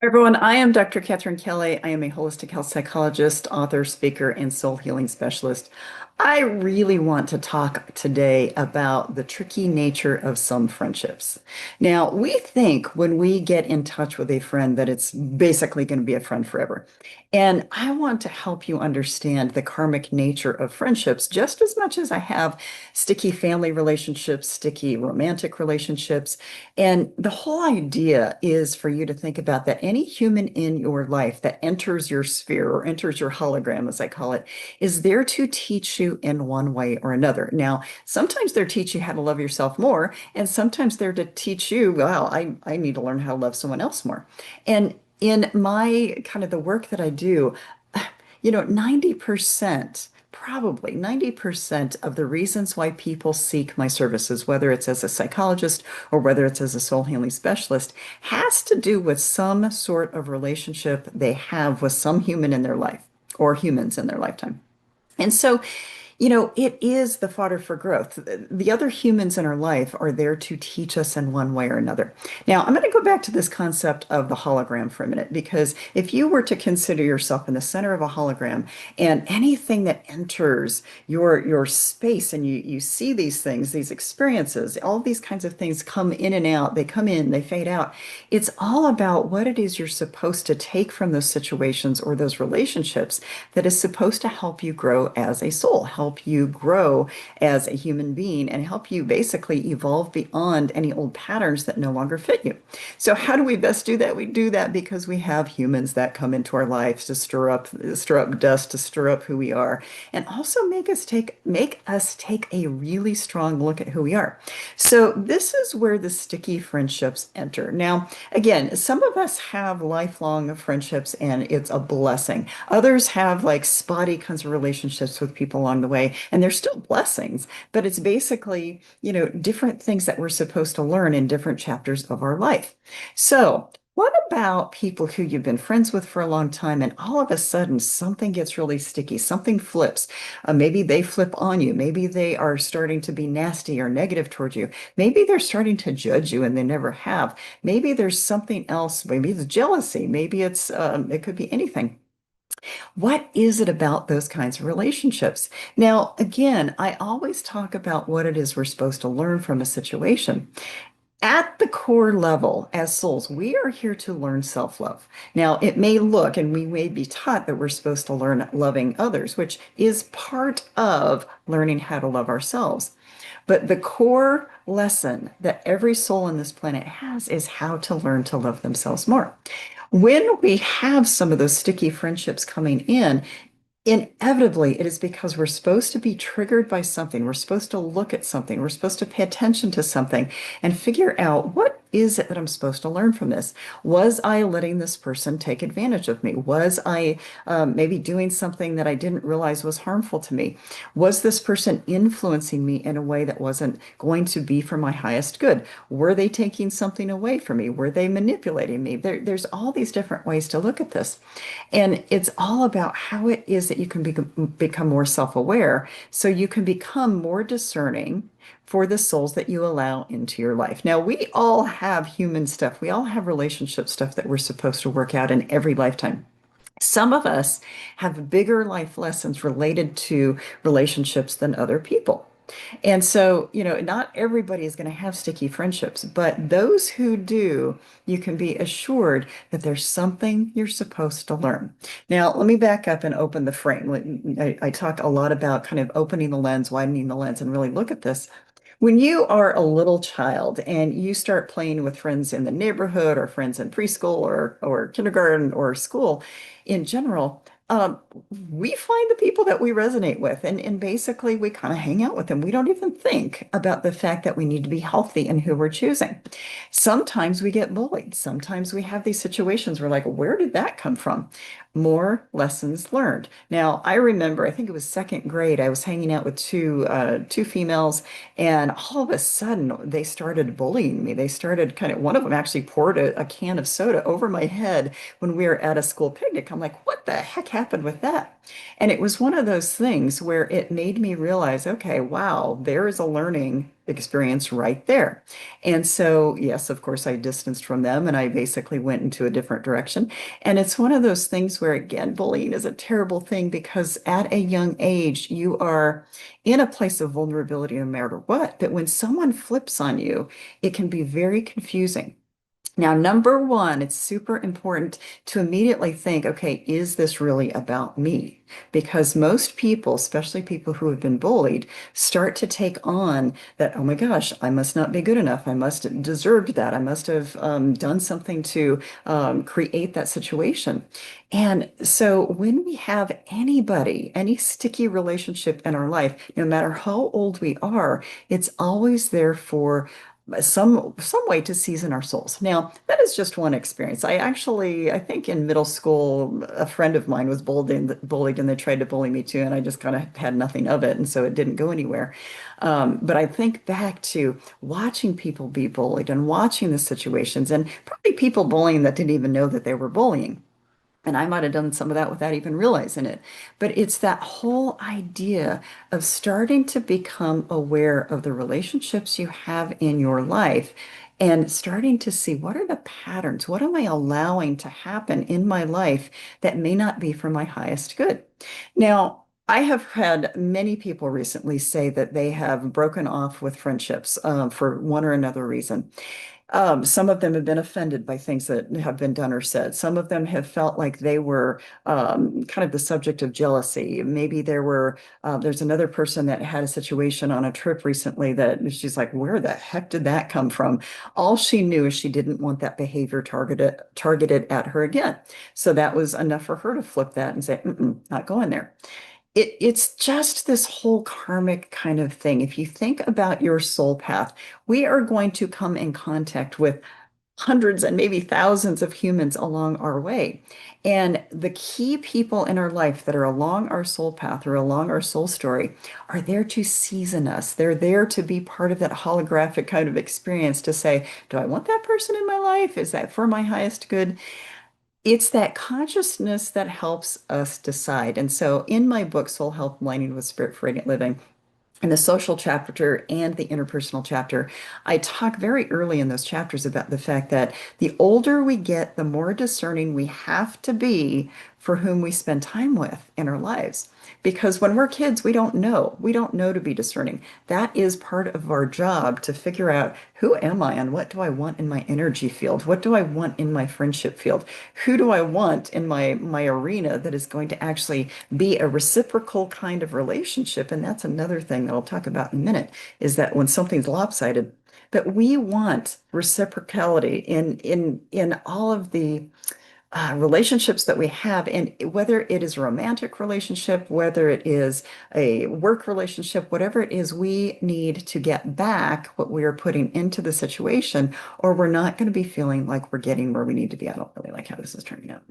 Everyone, I am Dr. Katherine Kelly. I am a holistic health psychologist, author, speaker, and soul healing specialist. I really want to talk today about the tricky nature of some friendships. Now, we think when we get in touch with a friend that it's basically going to be a friend forever. And I want to help you understand the karmic nature of friendships just as much as I have sticky family relationships, sticky romantic relationships. And the whole idea is for you to think about that any human in your life that enters your sphere or enters your hologram, as I call it, is there to teach you in one way or another. Now, sometimes they're teach you how to love yourself more, and sometimes they're to teach you, well, I need to learn how to love someone else more. And in my kind of the work that I do, 90%, probably 90% of the reasons why people seek my services, whether it's as a psychologist or whether it's as a soul healing specialist, has to do with some sort of relationship they have with some human in their life or humans in their lifetime. And so it is the fodder for growth. The other humans in our life are there to teach us in one way or another. Now, I'm going to go back to this concept of the hologram for a minute, because if you were to consider yourself in the center of a hologram and anything that enters your space and you see these things, these experiences, all these kinds of things come in and out, they come in, they fade out. It's all about what it is you're supposed to take from those situations or those relationships that is supposed to help you grow as a soul, help you grow as a human being, and help you basically evolve beyond any old patterns that no longer fit you. So how do we best do that? We do that because we have humans that come into our lives to stir up dust, to stir up who we are, and also make us take a really strong look at who we are. So this is where the sticky friendships enter. Now, again, some of us have lifelong friendships and it's a blessing. Others have like spotty kinds of relationships with people along the way, and they're still blessings, but it's basically, different things that we're supposed to learn in different chapters of our life. So, what about people who you've been friends with for a long time and all of a sudden something gets really sticky, something flips? Maybe they flip on you. Maybe they are starting to be nasty or negative towards you. Maybe they're starting to judge you and they never have. Maybe there's something else. Maybe it's jealousy. Maybe it could be anything. What is it about those kinds of relationships? Now, again, I always talk about what it is we're supposed to learn from a situation. At the core level, as souls, we are here to learn self-love. Now, it may look, and we may be taught that we're supposed to learn loving others, which is part of learning how to love ourselves. But the core lesson that every soul on this planet has is how to learn to love themselves more. When we have some of those sticky friendships coming in, inevitably, it is because we're supposed to be triggered by something. We're supposed to look at something. We're supposed to pay attention to something and figure out what is it that I'm supposed to learn from this? Was I letting this person take advantage of me? Was I maybe doing something that I didn't realize was harmful to me? Was this person influencing me in a way that wasn't going to be for my highest good? Were they taking something away from me? Were they manipulating me? There's all these different ways to look at this. And it's all about how it is that you can become more self-aware so you can become more discerning for the souls that you allow into your life. Now, we all have human stuff. We all have relationship stuff that we're supposed to work out in every lifetime. Some of us have bigger life lessons related to relationships than other people. And so, not everybody is going to have sticky friendships, but those who do, you can be assured that there's something you're supposed to learn. Now, let me back up and open the frame. I talk a lot about kind of opening the lens, widening the lens, and really look at this. When you are a little child and you start playing with friends in the neighborhood or friends in preschool or kindergarten or school in general, um, we find the people that we resonate with, and basically we kind of hang out with them. We don't even think about the fact that we need to be healthy in who we're choosing. Sometimes we get bullied. Sometimes we have these situations where like, where did that come from? More lessons learned. Now, I remember, I think it was second grade, I was hanging out with two females, and all of a sudden they started bullying me. They started one of them actually poured a can of soda over my head when we were at a school picnic. I'm like, what the heck happened with that? And it was one of those things where it made me realize, okay, wow, there is a learning experience right there. And so, yes, of course, I distanced from them and I basically went into a different direction. And it's one of those things where, again, bullying is a terrible thing because at a young age, you are in a place of vulnerability no matter what. But when someone flips on you, it can be very confusing. Now, number one, it's super important to immediately think, okay, is this really about me? Because most people, especially people who have been bullied, start to take on that, oh my gosh, I must not be good enough. I must have deserved that. I must have done something to create that situation. And so when we have anybody, any sticky relationship in our life, no matter how old we are, it's always there for some way to season our souls. Now, that is just one experience. I think in middle school, a friend of mine was bullied and they tried to bully me too, and I just kind of had nothing of it, and so it didn't go anywhere. But I think back to watching people be bullied and watching the situations, and probably people bullying that didn't even know that they were bullying. And I might have done some of that without even realizing it. But it's that whole idea of starting to become aware of the relationships you have in your life and starting to see what are the patterns? What am I allowing to happen in my life that may not be for my highest good? Now, I have had many people recently say that they have broken off with friendships for one or another reason. Some of them have been offended by things that have been done or said. Some of them have felt like they were kind of the subject of jealousy. Maybe there's another person that had a situation on a trip recently that she's like, where the heck did that come from? All she knew is she didn't want that behavior targeted at her again. So that was enough for her to flip that and say, mm-mm, not going there. It's just this whole karmic kind of thing. If you think about your soul path, we are going to come in contact with hundreds and maybe thousands of humans along our way. And the key people in our life that are along our soul path or along our soul story are there to season us. They're there to be part of that holographic kind of experience to say, do I want that person in my life? Is that for my highest good? It's that consciousness that helps us decide. And so in my book, Soul Health Aligning with Spirit for Radiant Living, in the social chapter and the interpersonal chapter, I talk very early in those chapters about the fact that the older we get, the more discerning we have to be for whom we spend time with in our lives. Because when we're kids, we don't know. We don't know to be discerning. That is part of our job to figure out who am I and what do I want in my energy field? What do I want in my friendship field? Who do I want in my arena that is going to actually be a reciprocal kind of relationship? And that's another thing that I'll talk about in a minute, is that when something's lopsided, that we want reciprocality in all of the relationships that we have, and whether it is a romantic relationship, whether it is a work relationship, whatever it is, we need to get back what we are putting into the situation, or we're not going to be feeling like we're getting where we need to be. I don't really like how this is turning out.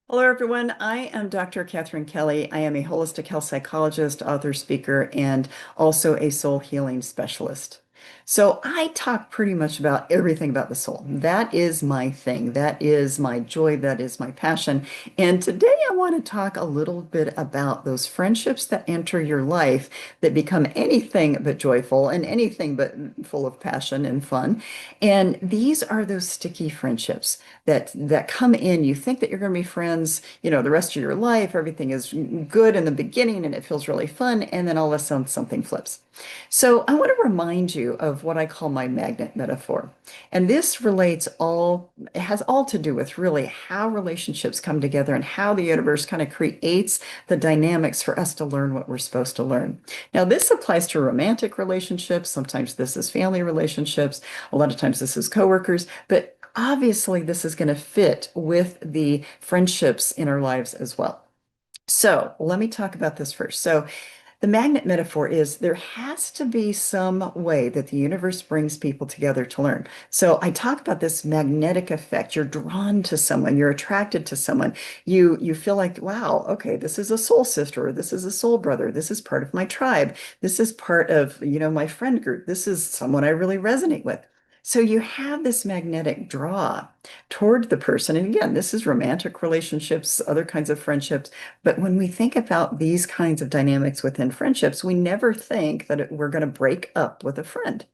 Hello, everyone. I am Dr. Catherine Kelly. I am a holistic health psychologist, author, speaker, and also a soul healing specialist. So I talk pretty much about everything about the soul. That is my thing. That is my joy. That is my passion. And today I want to talk a little bit about those friendships that enter your life that become anything but joyful and anything but full of passion and fun. And these are those sticky friendships that come in. You think that you're going to be friends, the rest of your life. Everything is good in the beginning and it feels really fun. And then all of a sudden something flips. So I want to remind you of what I call my magnet metaphor. And this it has all to do with really how relationships come together and how the universe kind of creates the dynamics for us to learn what we're supposed to learn. Now, this applies to romantic relationships. Sometimes this is family relationships. A lot of times this is coworkers, but obviously this is going to fit with the friendships in our lives as well. So let me talk about this first. So The magnet metaphor is there has to be some way that the universe brings people together to learn. So I talk about this magnetic effect. You're drawn to someone, you're attracted to someone. You feel like, wow, okay, this is a soul sister, or this is a soul brother, this is part of my tribe, this is part of, my friend group, this is someone I really resonate with. So you have this magnetic draw toward the person. And again, this is romantic relationships, other kinds of friendships. But when we think about these kinds of dynamics within friendships, we never think that we're going to break up with a friend.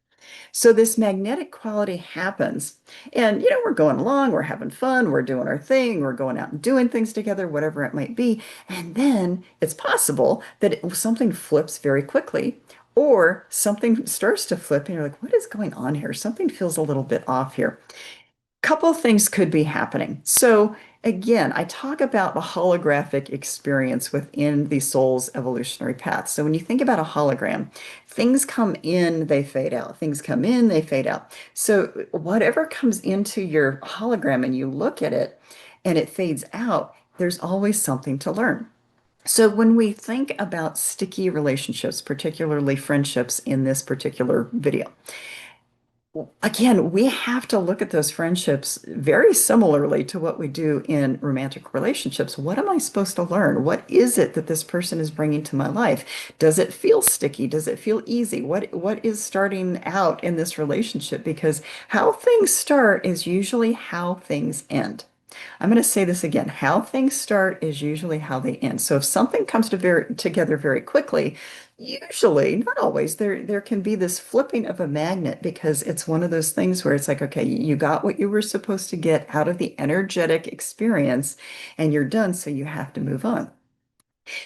So this magnetic quality happens. And, we're going along, we're having fun, we're doing our thing, we're going out and doing things together, whatever it might be. And then it's possible that something flips very quickly. Or something starts to flip, and you're like, what is going on here? Something feels a little bit off here. Couple things could be happening. So again, I talk about the holographic experience within the soul's evolutionary path. So when you think about a hologram, things come in, they fade out. Things come in, they fade out. So whatever comes into your hologram and you look at it and it fades out, there's always something to learn. So when we think about sticky relationships, particularly friendships in this particular video, again, we have to look at those friendships very similarly to what we do in romantic relationships. What am I supposed to learn? What is it that this person is bringing to my life? Does it feel sticky? Does it feel easy? What is starting out in this relationship? Because how things start is usually how things end. I'm going to say this again. How things start is usually how they end. So if something comes together very quickly, usually, not always, there can be this flipping of a magnet because it's one of those things where it's like, okay, you got what you were supposed to get out of the energetic experience and you're done, so you have to move on.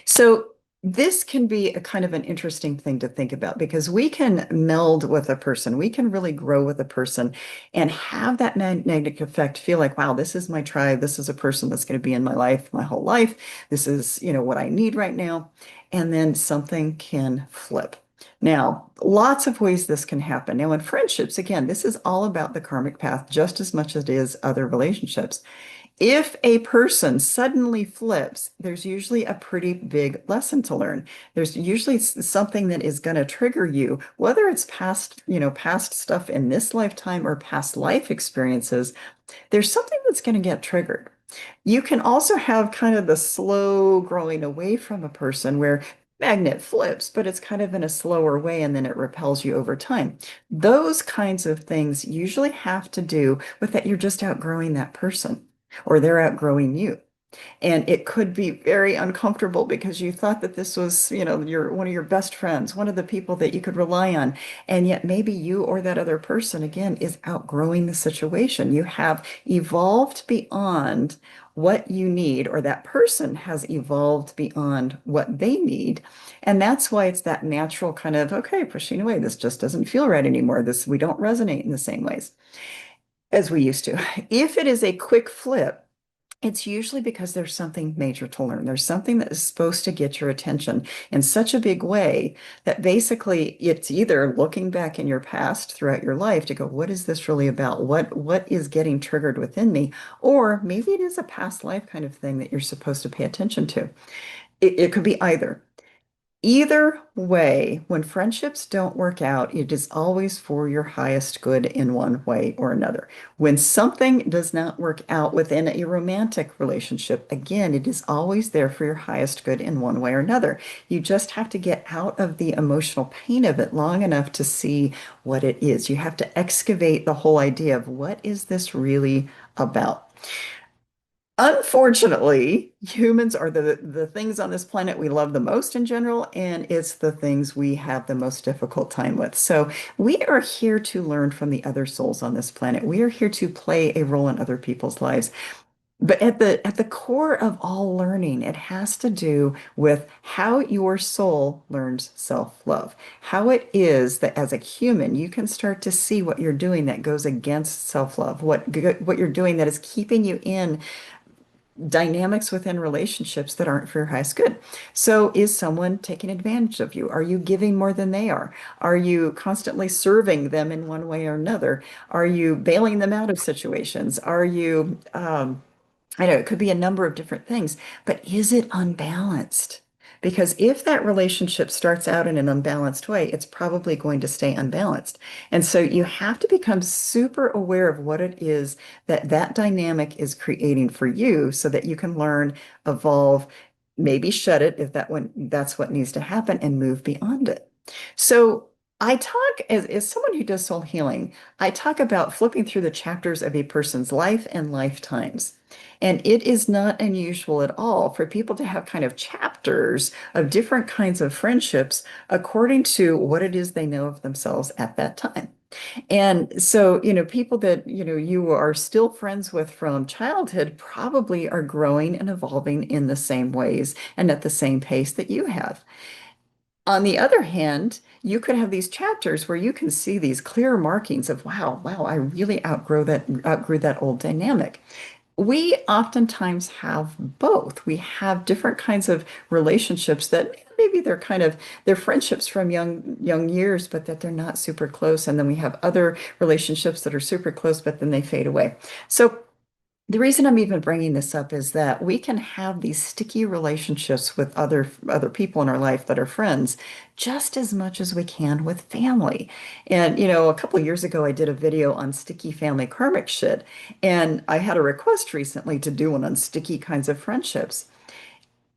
So this can be a kind of an interesting thing to think about because we can meld with a person, we can really grow with a person and have that magnetic effect, feel like, wow, this is my tribe, this is a person that's going to be in my life my whole life. This is, what I need right now. And then something can flip. Now, lots of ways this can happen. Now, in friendships, again, this is all about the karmic path just as much as it is other relationships. If a person suddenly flips, there's usually a pretty big lesson to learn. There's usually something that is going to trigger you, whether it's past stuff in this lifetime or past life experiences. There's something that's going to get triggered. You can also have kind of the slow growing away from a person where magnet flips, but it's kind of in a slower way and then it repels you over time. Those kinds of things usually have to do with that you're just outgrowing that person or they're outgrowing you. And it could be very uncomfortable because you thought that this was, your one of your best friends, one of the people that you could rely on. And yet maybe you or that other person again is outgrowing the situation. You have evolved beyond what you need, or that person has evolved beyond what they need. And that's why it's that natural kind of, okay, pushing away. This just doesn't feel right anymore. We don't resonate in the same ways as we used to. If it is a quick flip, it's usually because there's something major to learn. There's something that is supposed to get your attention in such a big way that basically it's either looking back in your past throughout your life to go, what is this really about? What is getting triggered within me? Or maybe it is a past life kind of thing that you're supposed to pay attention to. It could be either. Either way, when friendships don't work out, it is always for your highest good in one way or another. When something does not work out within a romantic relationship, again, it is always there for your highest good in one way or another. You just have to get out of the emotional pain of it long enough to see what it is. You have to excavate the whole idea of what is this really about? Unfortunately, humans are the things on this planet we love the most in general, and it's the things we have the most difficult time with. So we are here to learn from the other souls on this planet. We are here to play a role in other people's lives. But at the core of all learning, it has to do with how your soul learns self-love. How it is that as a human, you can start to see what you're doing that goes against self-love, what you're doing that is keeping you in dynamics within relationships that aren't for your highest good. So is someone taking advantage of you? Are you giving more than they are? Are you constantly serving them in one way or another? Are you bailing them out of situations? Are you, I know it could be a number of different things, but is it unbalanced? Because if that relationship starts out in an unbalanced way, it's probably going to stay unbalanced. And so you have to become super aware of what it is that that dynamic is creating for you so that you can learn, evolve, maybe shut it if that's what needs to happen and move beyond it. So I talk as someone who does soul healing, I talk about flipping through the chapters of a person's life and lifetimes. And it is not unusual at all for people to have kind of chapters of different kinds of friendships according to what it is they know of themselves at that time. And so, people that, you are still friends with from childhood probably are growing and evolving in the same ways and at the same pace that you have. On the other hand, you could have these chapters where you can see these clear markings of, wow, I really outgrew that old dynamic. We oftentimes have both. We have different kinds of relationships that maybe they're friendships from young years, but that they're not super close. And then we have other relationships that are super close, but then they fade away. So the reason I'm even bringing this up is that we can have these sticky relationships with other people in our life that are friends just as much as we can with family. And a couple of years ago, I did a video on sticky family karmic shit, and I had a request recently to do one on sticky kinds of friendships.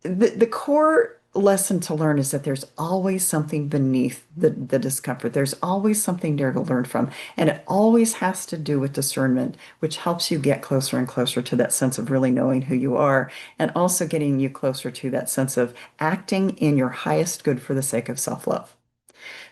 The core lesson to learn is that there's always something beneath the discomfort. There's always something there to learn from. And it always has to do with discernment, which helps you get closer and closer to that sense of really knowing who you are, and also getting you closer to that sense of acting in your highest good for the sake of self-love.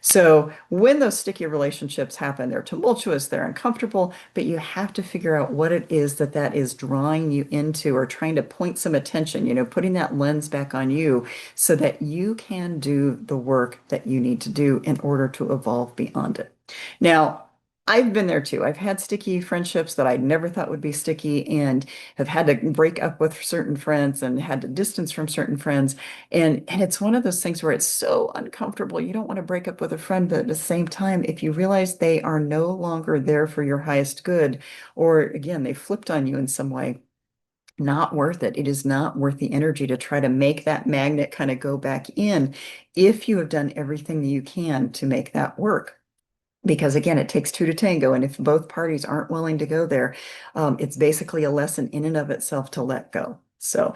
So when those sticky relationships happen, they're tumultuous, they're uncomfortable, but you have to figure out what it is that is drawing you into or trying to point some attention, putting that lens back on you so that you can do the work that you need to do in order to evolve beyond it. Now, I've been there too. I've had sticky friendships that I never thought would be sticky and have had to break up with certain friends and had to distance from certain friends. And it's one of those things where it's so uncomfortable. You don't want to break up with a friend, but at the same time, if you realize they are no longer there for your highest good, or again, they flipped on you in some way, not worth it. It is not worth the energy to try to make that magnet kind of go back in if you have done everything you can to make that work. Because again, it takes two to tango. And if both parties aren't willing to go there, it's basically a lesson in and of itself to let go. So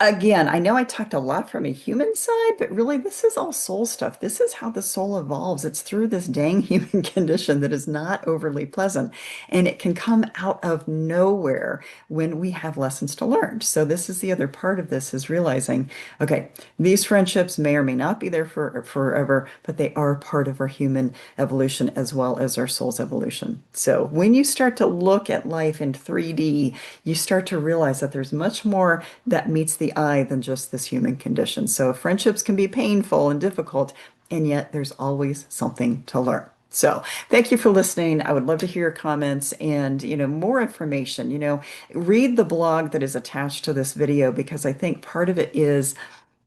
again, I know I talked a lot from a human side, but really this is all soul stuff. This is how the soul evolves. It's through this dang human condition that is not overly pleasant. And it can come out of nowhere when we have lessons to learn. So this is the other part of this is realizing, okay, these friendships may or may not be there for forever, but they are part of our human evolution as well as our soul's evolution. So when you start to look at life in 3D, you start to realize that there's much more that meets the eye than just this human condition. So friendships can be painful and difficult, and yet there's always something to learn. So thank you for listening. I would love to hear your comments and, more information. Read the blog that is attached to this video because I think part of it is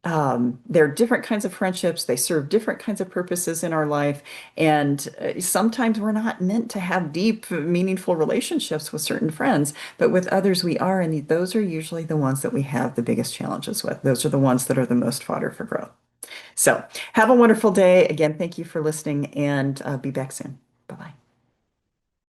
there are different kinds of friendships. They serve different kinds of purposes in our life. And sometimes we're not meant to have deep, meaningful relationships with certain friends, but with others we are. And those are usually the ones that we have the biggest challenges with. Those are the ones that are the most fodder for growth. So have a wonderful day. Again, thank you for listening and be back soon. Bye-bye.